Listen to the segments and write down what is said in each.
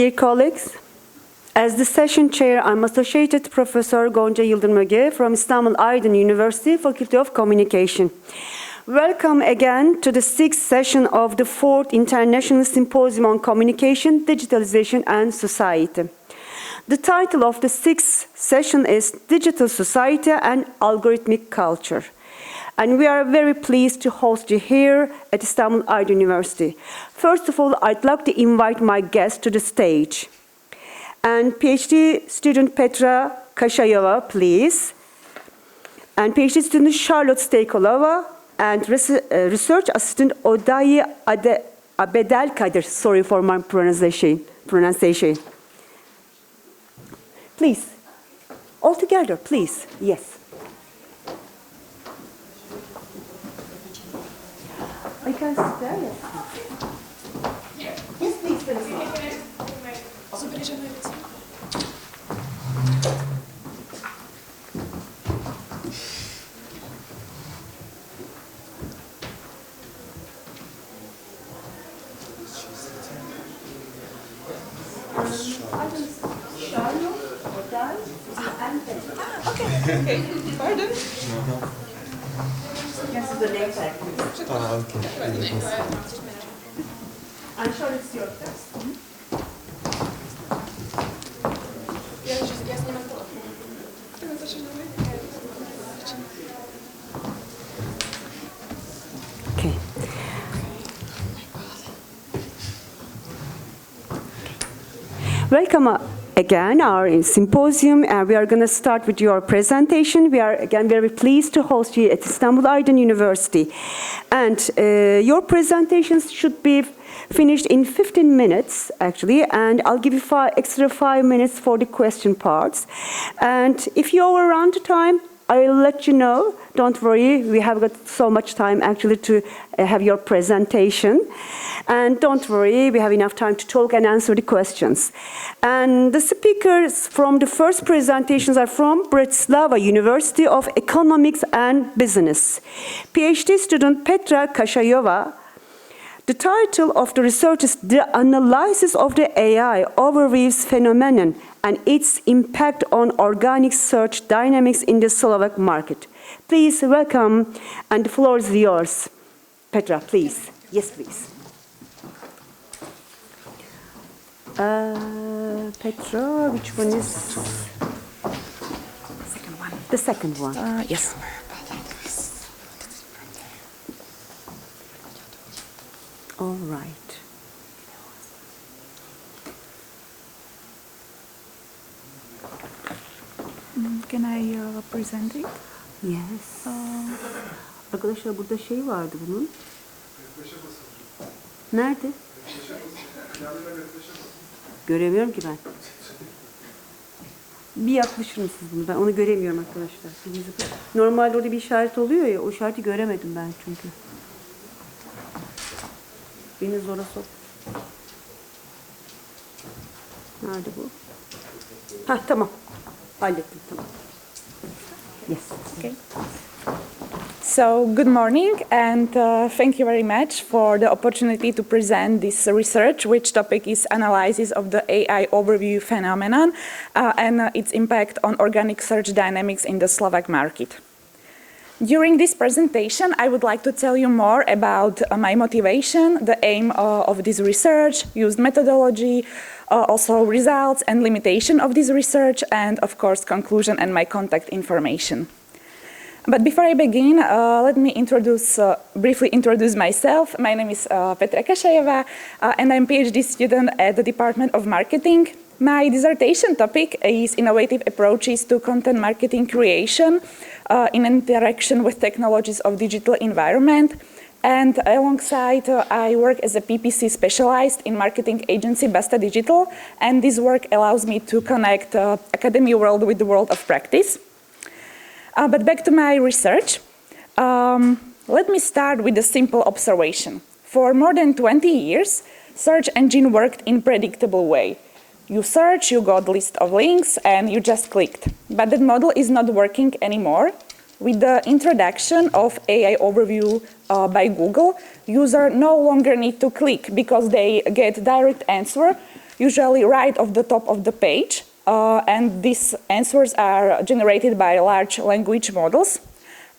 Dear colleagues, as the session chair, I'm Associated Professor Gonca Yıldırım from İstanbul Aydın University, Faculty of Communication. Welcome again to the sixth session of the fourth International Symposium on Communication, Digitalization and Society. The title of the sixth session is Digital Society and Algorithmic Culture. And we are very pleased to host you here at İstanbul Aydın University. First of all, I'd like to invite my guests to the stage. And PhD student Petra Kashayeva, please. And PhD student Charlotte Stejkolova and research assistant Odayi Abedelkadir. Sorry for my pronunciation. Please, all together, please. Yes. I can sit there, yes. Yes, please, Okay, pardon? This is the name tag. Okay. I'm sure it's your text. Okay. Welcome again, our symposium, and we are going to start with your presentation. We are again very pleased to host you at İstanbul Aydın University. And your presentations should be finished in 15 minutes, actually, and I'll give you extra 5 minutes for the question parts. And if you overrun the time, I'll let you know. Don't worry, we have got so much time actually to have your presentation. And don't worry, we have enough time to talk and answer the questions. And the speakers from the first presentations are from Bratislava University of Economics and Business. PhD student Petra Kashayeva. The title of the research is The Analysis of the AI Overviews Phenomenon and its Impact on Organic Search Dynamics in the Slovak Market. Please welcome, and the floor is yours. Petra, please. Yes, please. Petra, which one is? Second one. The second one. Yes. All right. Can I present it? Yes. Arkadaşlar burada şey vardı bunun. Nerede? Göremiyorum ki ben. Bir yaklaşır mısınız bunu? Ben onu göremiyorum arkadaşlar. Normalde orada bir işaret oluyor ya, o işareti göremedim ben çünkü. Beni zora sok. Nerede bu? Hah, tamam. Hallettim, tamam. Yes. Okay. So, good morning, and thank you very much for the opportunity to present this research, which topic is analysis of the AI overview phenomenon and its impact on organic search dynamics in the Slovak market. During this presentation, I would like to tell you more about my motivation, the aim of this research, used methodology, also results and limitation of this research, and of course, conclusion and my contact information. But before I begin, let me briefly introduce myself. My name is Petra Kashayeva, and I'm a PhD student at the Department of Marketing. My dissertation topic is innovative approaches to content marketing creation in interaction with technologies of digital environment. And alongside, I work as a PPC specialized in marketing agency Basta Digital, and this work allows me to connect academic world with the world of practice. But back to my research. Let me start with a simple observation. For more than 20 years, search engine worked in predictable way. You search, you got list of links, and you just clicked. But that model is not working anymore. With the introduction of AI overview by Google, users no longer need to click because they get direct answer usually right off the top of the page. And these answers are generated by large language models.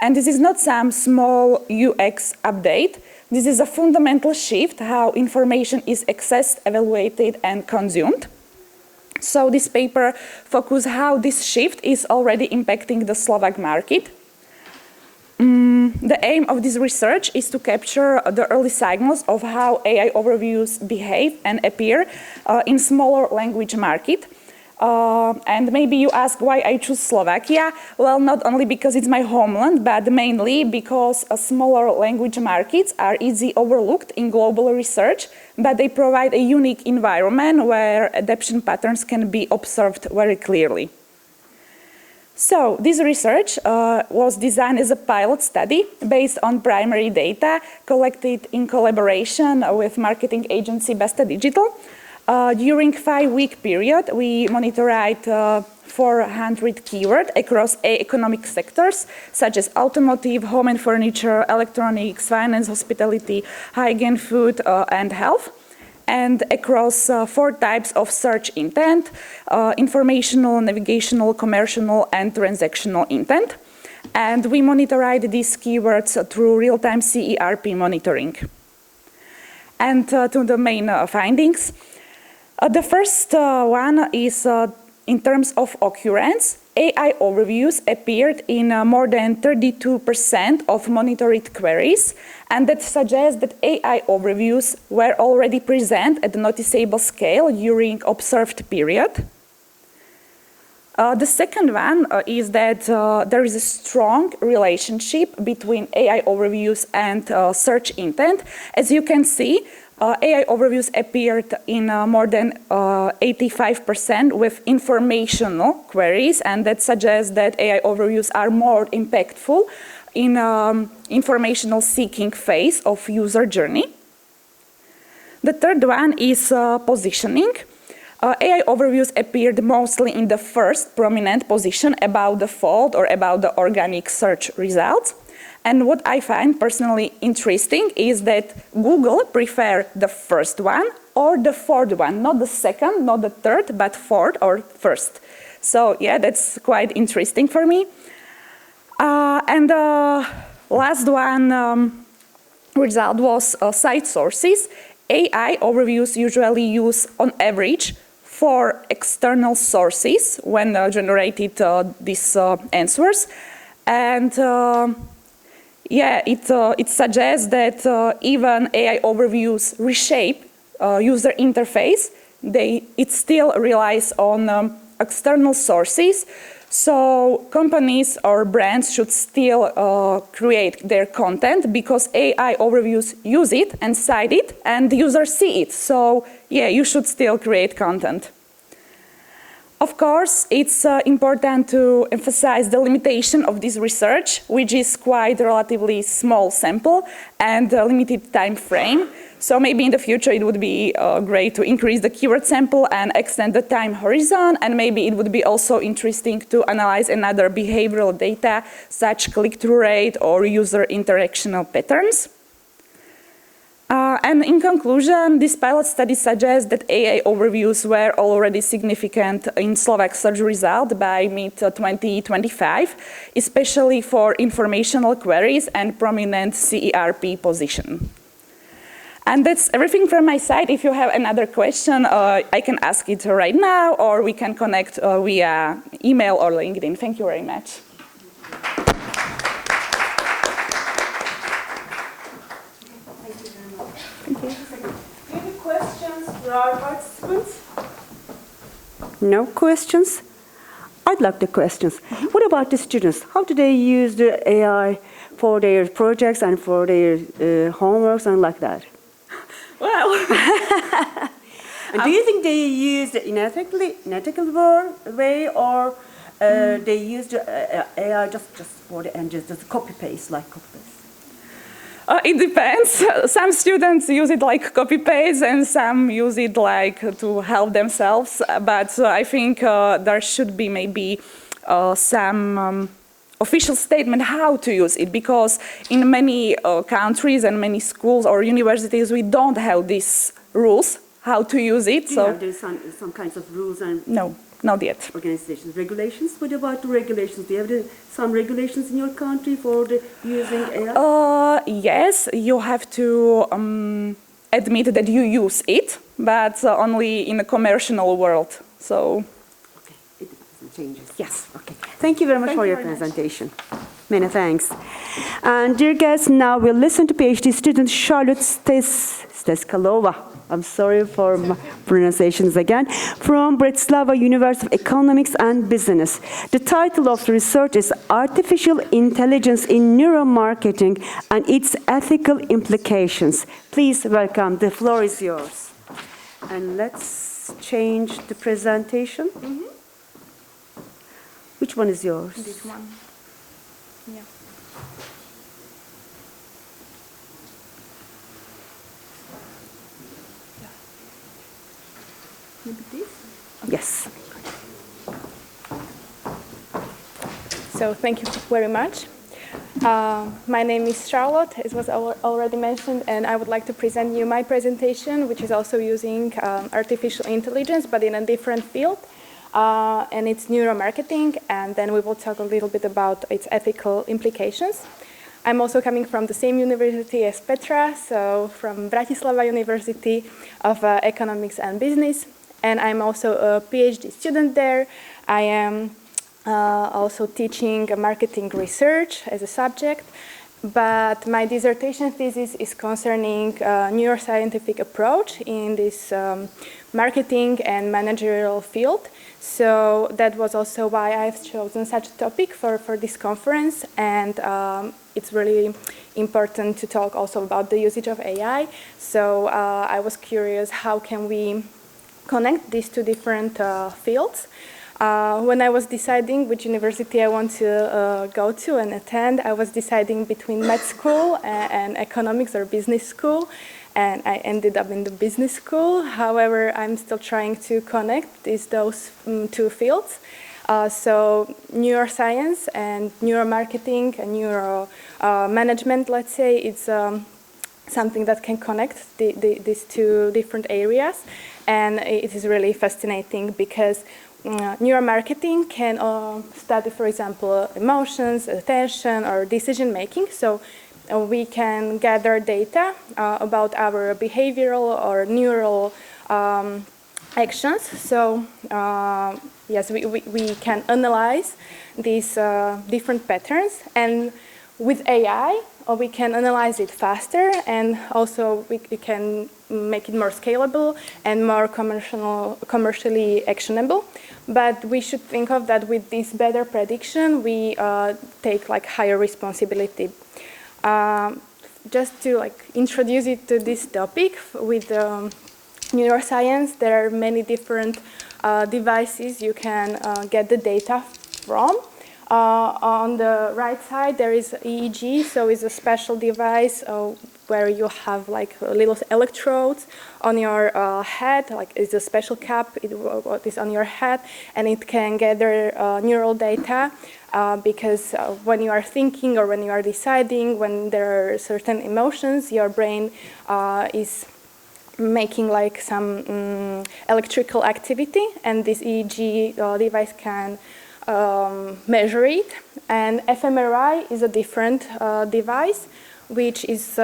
And this is not some small UX update. This is a fundamental shift how information is accessed, evaluated, and consumed. So this paper focuses how this shift is already impacting the Slovak market. The aim of this research is to capture the early signals of how AI overviews behave and appear in smaller language market. And maybe you ask why I choose Slovakia. Well, not only because it's my homeland, but mainly because smaller language markets are easily overlooked in global research, but they provide a unique environment where adaptation patterns can be observed very clearly. So this research was designed as a pilot study based on primary data collected in collaboration with marketing agency Besta Digital. During 5-week period, we monitored 400 keywords across economic sectors, such as automotive, home and furniture, electronics, finance, hospitality, hygiene, food, and health, and across 4 types of search intent: informational, navigational, commercial, and transactional intent. And we monitored these keywords through real-time CERP monitoring. And to the main findings. The first one is in terms of occurrence. AI overviews appeared in more than 32% of monitored queries, and that suggests that AI overviews were already present at a noticeable scale during observed period. The second one is that there is a strong relationship between AI overviews and search intent. As you can see, AI overviews appeared in more than 85% with informational queries, and that suggests that AI overviews are more impactful in informational seeking phase of user journey. The third one is positioning. AI overviews appeared mostly in the first prominent position about the fold or about the organic search results. And what I find personally interesting is that Google prefer the first one or the fourth one, not the second, not the third, but fourth or first. So yeah, that's quite interesting for me. And the last one result was site sources. AI overviews usually use on average 4 external sources when generated these answers. And yeah, it suggests that even AI overviews reshape user interface. It still relies on external sources. So companies or brands should still create their content because AI overviews use it and cite it, and the users see it. So yeah, you should still create content. Of course, it's important to emphasize the limitation of this research, which is quite a relatively small sample and a limited time frame. So maybe in the future it would be great to increase the keyword sample and extend the time horizon, and maybe it would be also interesting to analyze another behavioral data such click-through rate or user interactional patterns. And in conclusion, this pilot study suggests that AI overviews were already significant in Slovak search result by mid-2025, especially for informational queries and prominent CERP position. And that's everything from my side. If you have another question, I can ask it right now, or we can connect via email or LinkedIn. Thank you very much. Any questions for our participants? No questions? I'd like the questions. What about the students? How do they use the AI for their projects and for their homeworks and like that? Well, and do you think they use it in an ethical way, or they use the AI just for the end, just copy-paste, like copy-paste? It depends. Some students use it like copy-paste and some use it like to help themselves. But I think there should be maybe some official statement how to use it, because in many countries and many schools or universities we don't have these rules how to use it. Do you have there's some kinds of rules and No, not yet. organizations, regulations? What about the regulations? Do you have some regulations in your country for the using AI? Yes, you have to admit that you use it, but only in a commercial world. So, Okay, it doesn't change. yes. Okay. Thank you very much Thank for you your very much. presentation. Many thanks. And dear guests, now we'll listen to PhD student Charlotte Steskalova. I'm sorry for my pronunciations again. From Bratislava University of Economics and Business. The title of the research is Artificial Intelligence in Neuromarketing and its Ethical Implications. Please welcome. The floor is yours. And let's change the presentation. Which one is yours? This one. Yeah. Maybe this? Yes. So thank you very much. My name is Charlotte, it was already mentioned, and I would like to present you my presentation, which is also using artificial intelligence, but in a different field, and it's neuromarketing, and then we will talk a little bit about its ethical implications. I'm also coming from the same university as Petra, so from Bratislava University of Economics and Business, and I'm also a PhD student there. I am also teaching marketing research as a subject, but my dissertation thesis is concerning neuroscientific approach in this marketing and managerial field. So that was also why I've chosen such a topic for this conference, and it's really important to talk also about the usage of AI. So I was curious, how can we connect these two different fields? When I was deciding which university I want to go to and attend, I was deciding between med school and economics or business school, and I ended up in the business school. However, I'm still trying to connect those two fields. So neuroscience and neuromarketing and neuro management, let's say, it's something that can connect these two different areas, and it is really fascinating because neuromarketing can study, for example, emotions, attention, or decision making. So we can gather data about our behavioral or neural actions. So yes, we can analyze these different patterns, and with AI, we can analyze it faster, and also we can make it more scalable and more commercially actionable. But we should think of that with this better prediction, we take like higher responsibility. Just to introduce it to this topic with neuroscience, there are many different devices you can get the data from. On the right side, there is EEG, so it's a special device where you have little electrodes on your head, it's a special cap, what is on your head, and it can gather neural data because when you are thinking or when you are deciding, when there are certain emotions, your brain is making some electrical activity, and this EEG device can measure it. And fMRI is a different device which is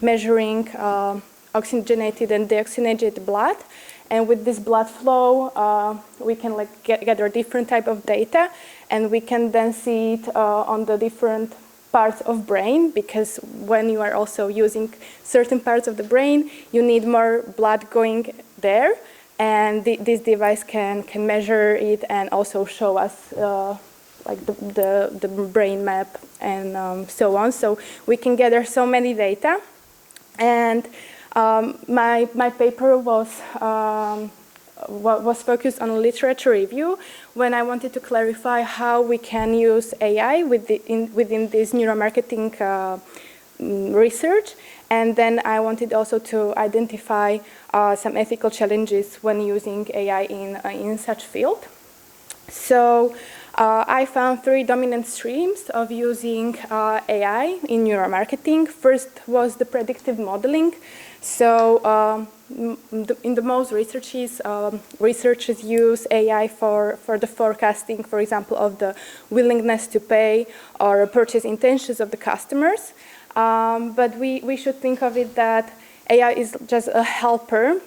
measuring oxygenated and deoxygenated blood, and with this blood flow we can gather different type of data, and we can then see it on the different parts of brain, because when you are also using certain parts of the brain, you need more blood going there. And this device can measure it and also show us the brain map and so on. So we can gather so many data. And my paper was focused on literature review when I wanted to clarify how we can use AI within this neuromarketing research. And then I wanted also to identify some ethical challenges when using AI in such field. So I found three dominant streams of using AI in neuromarketing. First was the predictive modeling. So in the most researches, researchers use AI for the forecasting, for example, of the willingness to pay or purchase intentions of the customers. But we should think of it that AI is just a helper.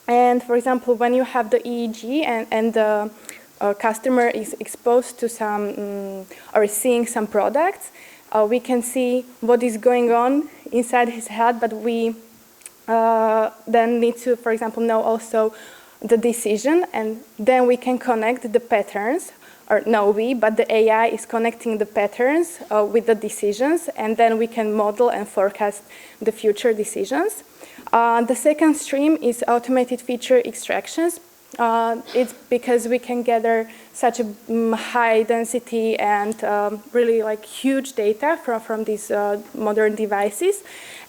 And for example, when you have the EEG and the customer is exposed to some or is seeing some products, we can see what is going on inside his head, but we then need to, for example, know also the decision, and then we can connect the patterns, or no we, but the AI is connecting the patterns with the decisions, and then we can model and forecast the future decisions. The second stream is automated feature extractions. It's because we can gather such a high density and really like huge data from these modern devices.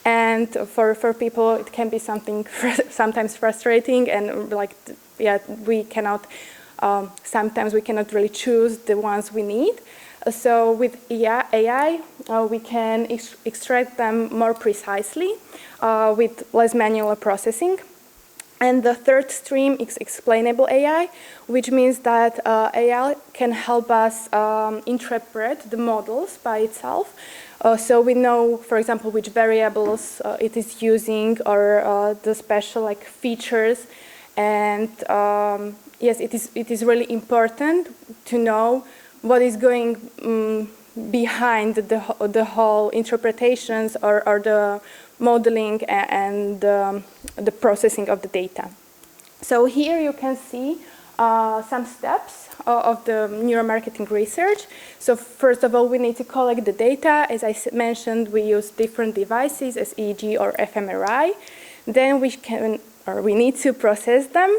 And for people, it can be something sometimes frustrating, and like, yeah, we cannot, sometimes we cannot really choose the ones we need. So with AI, we can extract them more precisely with less manual processing. And the third stream is explainable AI, which means that AI can help us interpret the models by itself. So we know, for example, which variables it is using, or the special like features. And yes, it is really important to know what is going behind the whole interpretations or the modeling and the processing of the data. So here you can see some steps of the neuromarketing research. So first of all, we need to collect the data. As I mentioned, we use different devices as EEG or fMRI. Then we need to process them.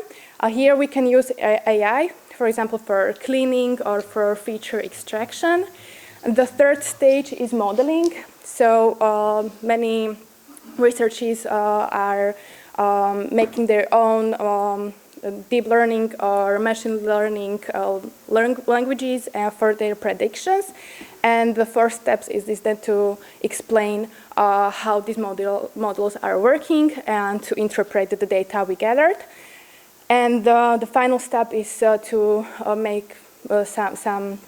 Here we can use AI, for example, for cleaning or for feature extraction. The third stage is modeling. So many researchers are making their own deep learning or machine learning languages for their predictions. And the fourth step is then to explain how these models are working and to interpret the data we gathered. And the final step is to make some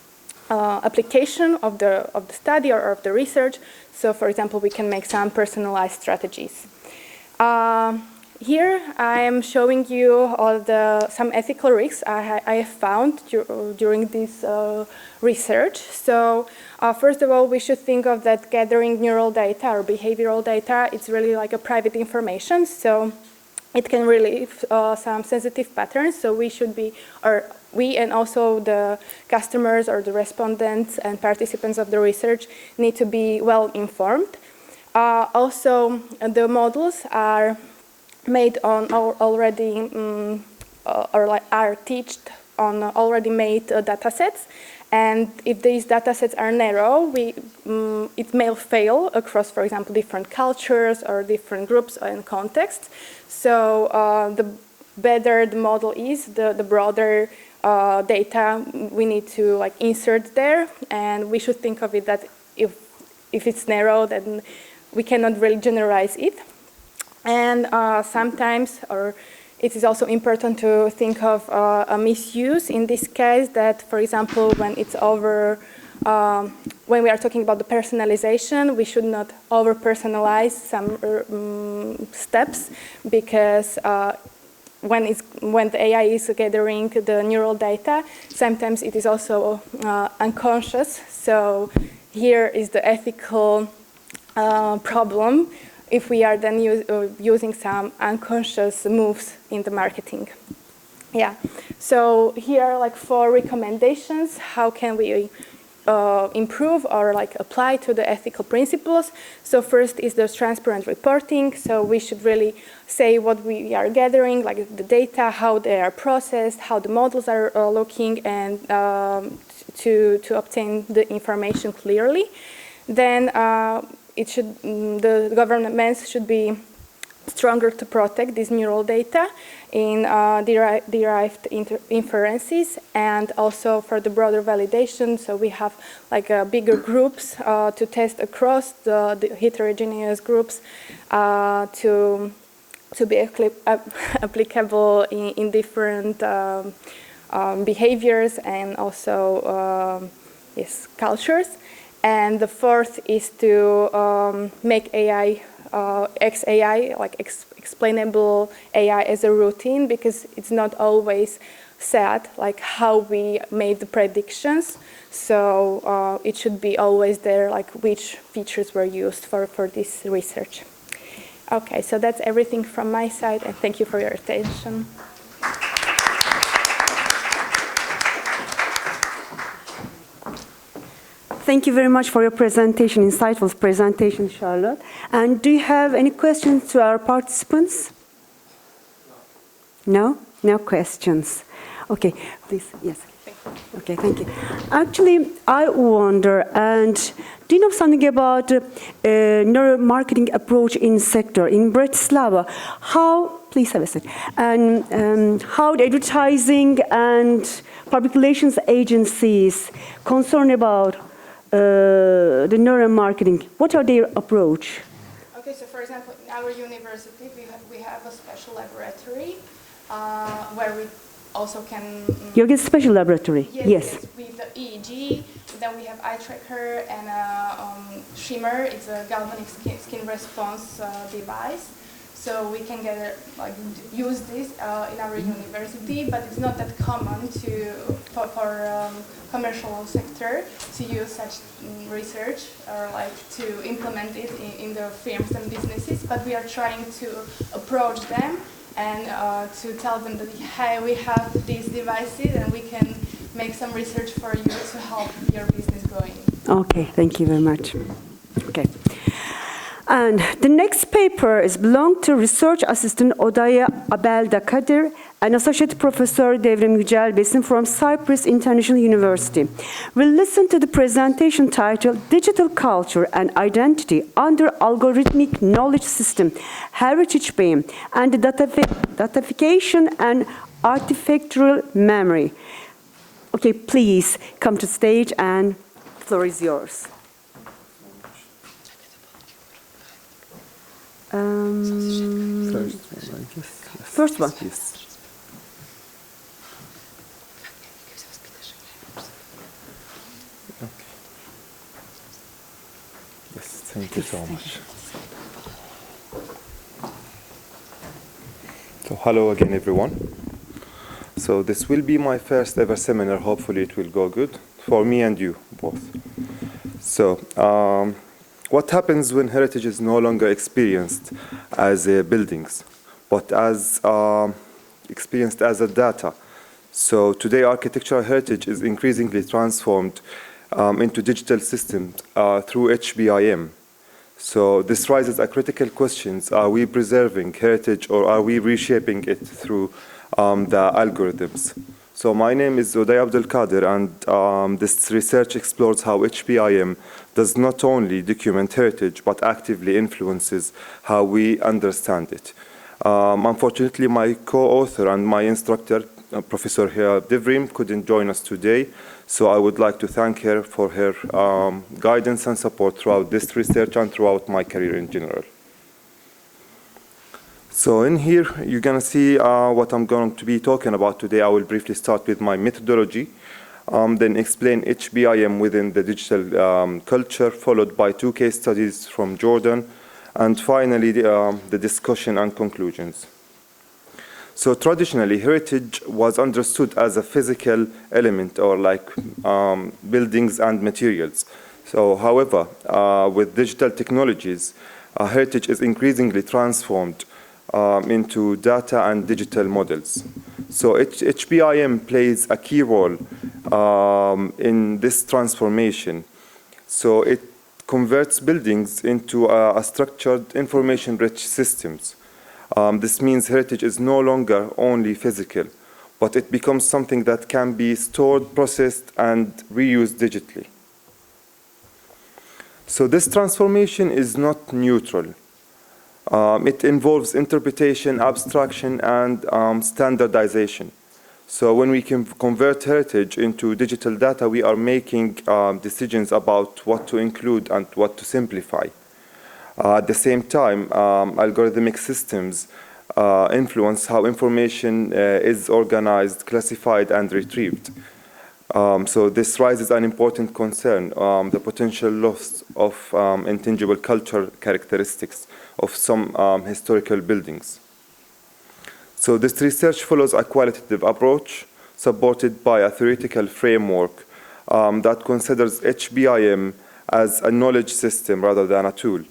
application of the study or of the research. So, for example, we can make some personalized strategies. Here I am showing you some ethical risks I have found during this research. So, first of all, we should think of that gathering neural data or behavioral data. It's really like a private information. So, it can relieve some sensitive patterns. So we should be, or we and also the customers or the respondents and participants of the research need to be well informed. Also, the models are made on already, or like are taught on already made data sets. And if these data sets are narrow, it may fail across, for example, different cultures or different groups and contexts. So the better the model is, the broader data we need to like insert there. And we should think of it that if it's narrow, then we cannot really generalize it. And sometimes, or it is also important to think of a misuse in this case that, for example, when it's when we are talking about the personalization, we should not over-personalize some steps, because when the AI is gathering the neural data, sometimes it is also unconscious. So here is the ethical problem if we are then using some unconscious moves in the marketing. Yeah, so here are like 4 recommendations. How can we improve or like apply to the ethical principles? So first is the transparent reporting. So we should really say what we are gathering, like the data, how they are processed, how the models are looking, and to obtain the information clearly. Then the governments should be stronger to protect this neural data in derived inferences, and also for the broader validation. So we have like bigger groups to test across the heterogeneous groups to be applicable in different behaviors and also yes, cultures. And the fourth is to make AI, XAI, like explainable AI as a routine, because it's not always said like how we made the predictions. So it should be always there, like which features were used for this research. Okay, so that's everything from my side, and thank you for your attention. Thank you very much for your presentation, insightful presentation, Charlotte. And do you have any questions to our participants? No? No questions. Okay, please, yes. Okay, thank you. Actually, I wonder, and do you know something about neuromarketing approach in sector in Bratislava? How, please have a seat, and how the advertising and public relations agencies concerned about the neuromarketing, what are their approach? Okay, so for example, in our university, we have a special laboratory where we also can... You get special laboratory? Yes. With the EEG, then we have eye tracker and shimmer. It's a galvanic skin response device. So we can use this in our university, but it's not that common for commercial sector to use such research or like to implement it in the firms and businesses. But we are trying to approach them and to tell them that, hey, we have these devices and we can make some research for you to help your business going. Okay, thank you very much. Okay. And the next paper is belonged to research assistant Odaya Abelda-Kadir and associate professor Devrim Yücelbesin from Cyprus International University. We'll listen to the presentation titled Digital Culture and Identity under Algorithmic Knowledge System, Heritage BIM, and the Datafication and Artifactual Memory. Okay, please come to stage and the floor is yours. First one, I guess. Yes. First one. Yes. Okay. Yes, thank you so much. So hello again, everyone. So this will be my first ever seminar. Hopefully it will go good for me and you both. So what happens when heritage is no longer experienced as buildings, but as experienced as a data? So today, architectural heritage is increasingly transformed into digital systems through HBIM. So this raises a critical question: are we preserving heritage or are we reshaping it through the algorithms? So my name is Odaya Abdel-Kadir, and this research explores how HBIM does not only document heritage, but actively influences how we understand it. Unfortunately, my co-author and my instructor, Professor Devrim, couldn't join us today, so I would like to thank her for her guidance and support throughout this research and throughout my career in general. So in here, you're going to see what I'm going to be talking about today. I will briefly start with my methodology, then explain HBIM within the digital culture, followed by 2 case studies from Jordan, and finally the discussion and conclusions. So traditionally, heritage was understood as a physical element, or like buildings and materials. So however, with digital technologies, heritage is increasingly transformed into data and digital models. So HBIM plays a key role in this transformation. So it converts buildings into a structured, information-rich systems. This means heritage is no longer only physical, but it becomes something that can be stored, processed, and reused digitally. So this transformation is not neutral. It involves interpretation, abstraction, and standardization. So when we can convert heritage into digital data, we are making decisions about what to include and what to simplify. At the same time, algorithmic systems influence how information is organized, classified, and retrieved. So this raises an important concern, the potential loss of intangible cultural characteristics of some historical buildings. So this research follows a qualitative approach supported by a theoretical framework that considers HBIM as a knowledge system rather than a tool.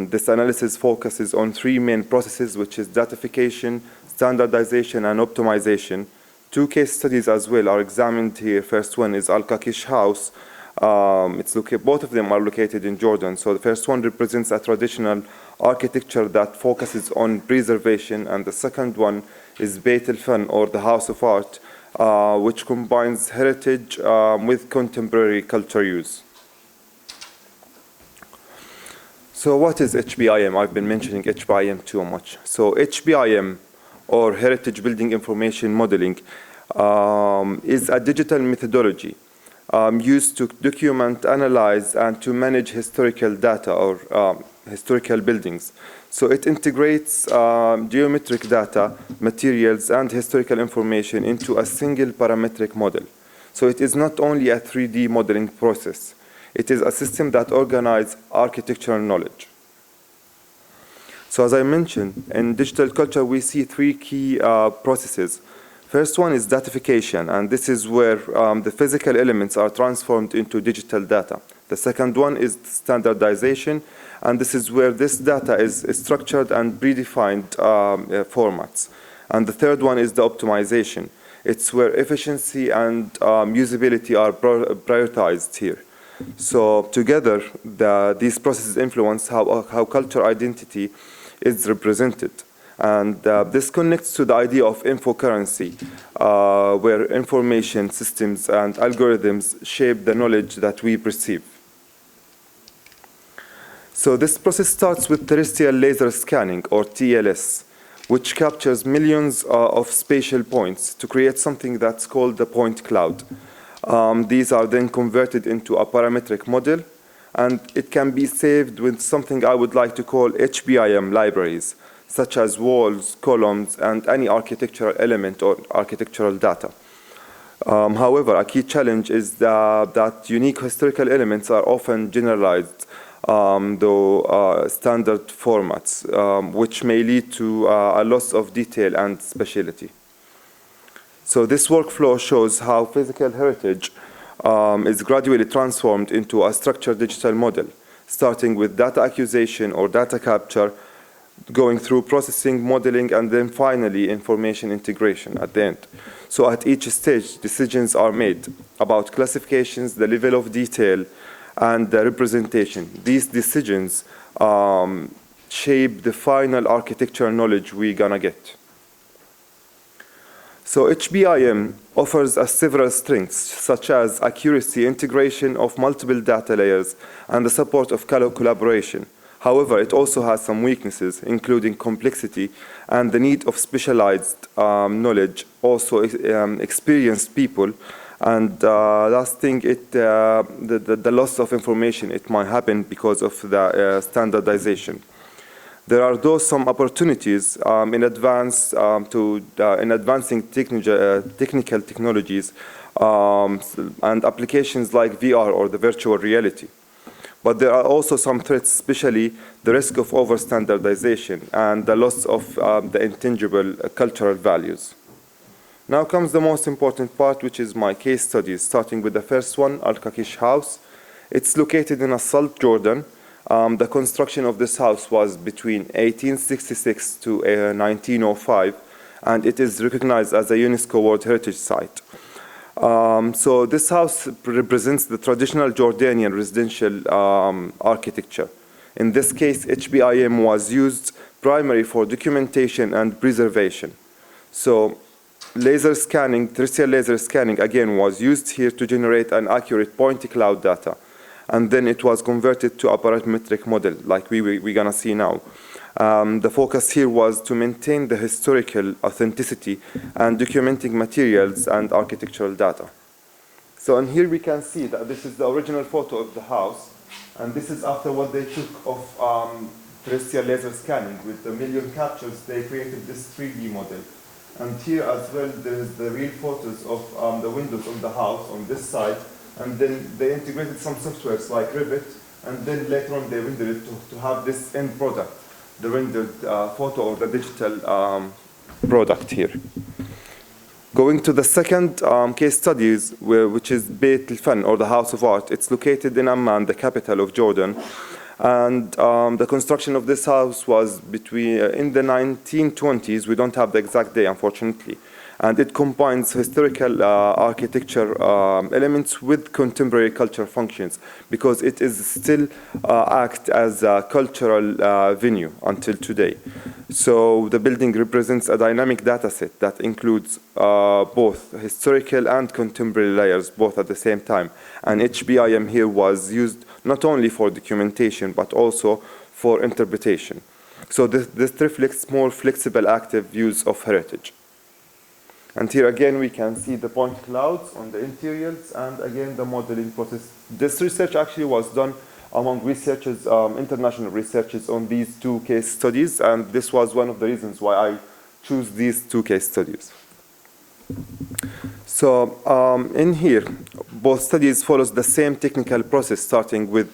This analysis focuses on three main processes, which is datification, standardization, and optimization. Two case studies as well are examined here. First one is Al-Kakish House. Both of them are located in Jordan. So the first one represents a traditional architecture that focuses on preservation, and the second one is Beit al-Fan, or the House of Art, which combines heritage with contemporary culture use. So what is HBIM? I've been mentioning HBIM too much. So HBIM, or Heritage Building Information Modeling, is a digital methodology used to document, analyze, and to manage historical data or historical buildings. So it integrates geometric data, materials, and historical information into a single parametric model. So it is not only a 3D modeling process. It is a system that organizes architectural knowledge. So as I mentioned, in digital culture, we see three key processes. First one is datification, and this is where the physical elements are transformed into digital data. The second one is standardization, and this is where this data is structured and predefined formats. And the third one is the optimization. It's where efficiency and usability are prioritized here. So together, these processes influence how cultural identity is represented. And this connects to the idea of infocurrency, where information systems and algorithms shape the knowledge that we perceive. So this process starts with terrestrial laser scanning, or TLS, which captures millions of spatial points to create something that's called the point cloud. These are then converted into a parametric model, and it can be saved with something I would like to call HBIM libraries, such as walls, columns, and any architectural element or architectural data. However, a key challenge is that unique historical elements are often generalized, though standard formats, which may lead to a loss of detail and speciality. So this workflow shows how physical heritage is gradually transformed into a structured digital model, starting with data acquisition or data capture, going through processing, modeling, and then finally information integration at the end. So at each stage, decisions are made about classifications, the level of detail, and the representation. These decisions shape the final architectural knowledge we're gonna get. So HBIM offers us several strengths, such as accuracy, integration of multiple data layers, and the support of collaboration. However, it also has some weaknesses, including complexity and the need of specialized knowledge, also experienced people, and last thing, the loss of information, it might happen because of the standardization. There are though some opportunities in advancing technical technologies and applications like VR or the virtual reality. But there are also some threats, especially the risk of over-standardization and the loss of the intangible cultural values. Now comes the most important part, which is my case studies, starting with the first one, Al-Kakish House. It's located in Salt, Jordan. The construction of this house was between 1866 to 1905, and it is recognized as a UNESCO World Heritage Site. So this house represents the traditional Jordanian residential architecture. In this case, HBIM was used primarily for documentation and preservation. So laser scanning, terrestrial laser scanning, again, was used here to generate an accurate point cloud data. And then it was converted to a parametric model, like we're gonna see now. The focus here was to maintain the historical authenticity and documenting materials and architectural data. So in here we can see that this is the original photo of the house, and this is after what they took of terrestrial laser scanning. With the million captures, they created this 3D model. And here as well, there is the real photos of the windows of the house on this side, and then they integrated some softwares like Revit, and then later on they rendered it to have this end product, the rendered photo or the digital product here. Going to the second case studies, which is Beit el-Fan, or the House of Art. It's located in Amman, the capital of Jordan. And the construction of this house was in the 1920s. We don't have the exact day, unfortunately. And it combines historical architecture elements with contemporary cultural functions, because it is still act as a cultural venue until today. So the building represents a dynamic data set that includes both historical and contemporary layers, both at the same time. And HBIM here was used not only for documentation, but also for interpretation. So this reflects more flexible, active use of heritage. And here again, we can see the point clouds on the interiors, and again, the modeling process. This research actually was done among researchers, international researchers on these two case studies, and this was one of the reasons why I choose these two case studies. So in here, both studies follows the same technical process, starting with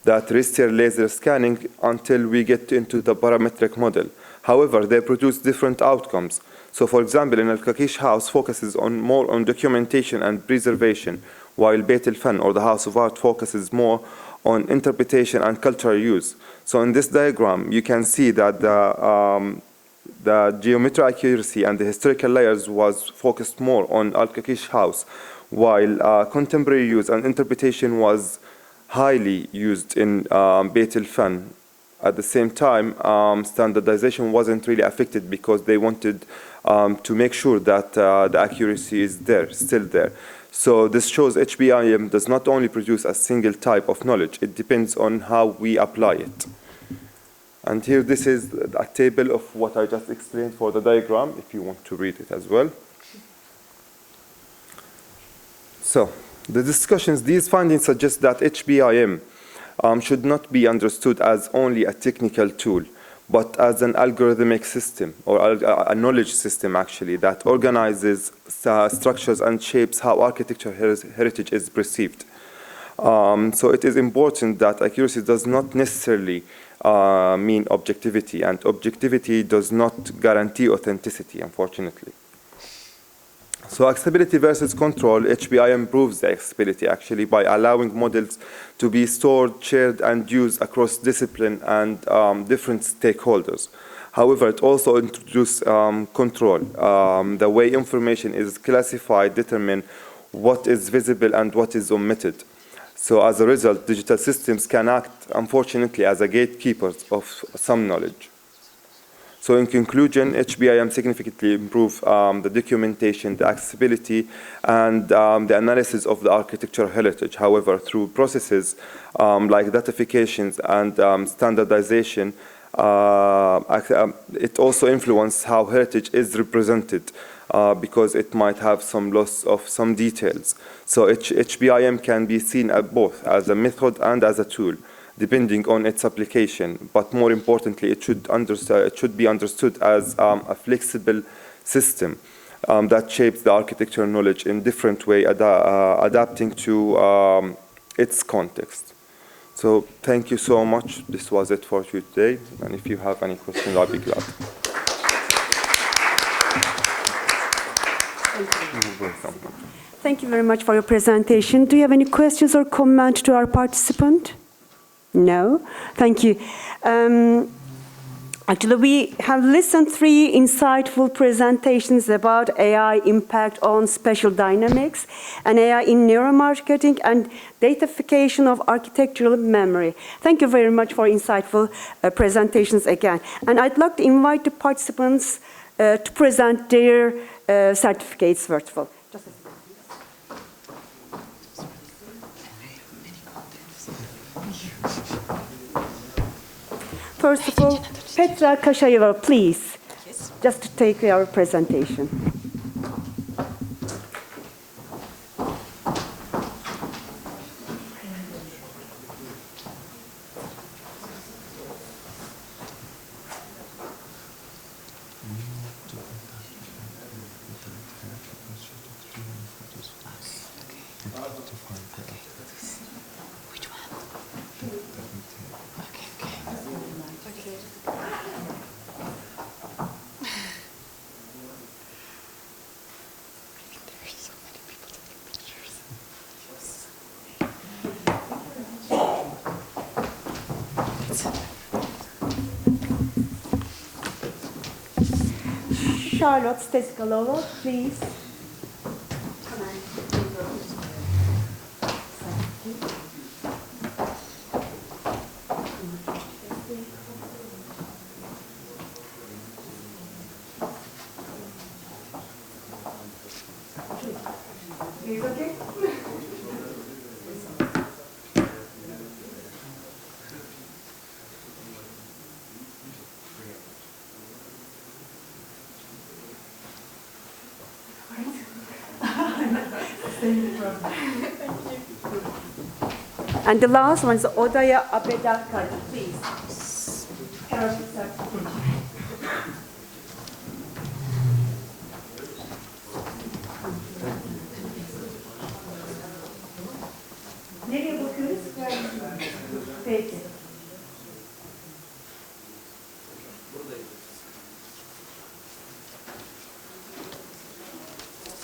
the terrestrial laser scanning until we get into the parametric model. However, they produce different outcomes. So for example, in Al-Kakish house focuses more on documentation and preservation, while Beit el-Fan, or the House of Art, focuses more on interpretation and cultural use. So in this diagram, you can see that the geometric accuracy and the historical layers was focused more on Al-Kakish house, while contemporary use and interpretation was highly used in Beit el-Fan. At the same time, standardization wasn't really affected because they wanted to make sure that the accuracy is still there. So this shows HBIM does not only produce a single type of knowledge, it depends on how we apply it. And here this is a table of what I just explained for the diagram, if you want to read it as well. So the discussions, these findings suggest that HBIM should not be understood as only a technical tool, but as an algorithmic system, or a knowledge system actually, that organizes structures and shapes how architectural heritage is perceived. So it is important that accuracy does not necessarily mean objectivity, and objectivity does not guarantee authenticity, unfortunately. So accessibility versus control, HBIM improves the accessibility actually by allowing models to be stored, shared, and used across discipline and different stakeholders. However, it also introduces control. The way information is classified determines what is visible and what is omitted. So as a result, digital systems can act, unfortunately, as a gatekeepers of some knowledge. So in conclusion, HBIM significantly improves the documentation, the accessibility, and the analysis of the architectural heritage. However, through processes like datifications and standardization, it also influences how heritage is represented because it might have some loss of some details. So HBIM can be seen both as a method and as a tool, depending on its application. But more importantly, it should be understood as a flexible system that shapes the architectural knowledge in different way, adapting to its context. So thank you so much. This was it for you today. And if you have any questions, I'll be glad. Thank you very much for your presentation. Do you have any questions or comments to our participant? No? Thank you. Actually, we have listened to 3 insightful presentations about AI impact on spatial dynamics and AI in neuromarketing and datafication of architectural memory. Thank you very much for insightful presentations again. And I'd like to invite the participants to present their certificates first of all. Just a second. first of all, Petra Kashayeva, please, just to take our presentation. Charlotte Steskalova, please. Is it okay? And the last one is Odaya Abedakar, please. Nereye bakıyoruz? Peki.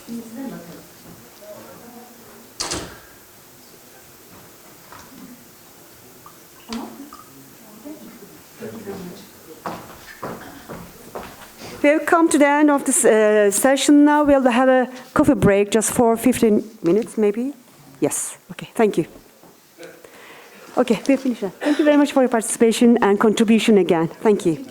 Şimdi size bakalım. We have come to the end of this session now. We'll have a coffee break just for 15 minutes, maybe? Yes. Okay, thank you. Okay, we're finished. Thank you very much for your participation and contribution again. Thank you.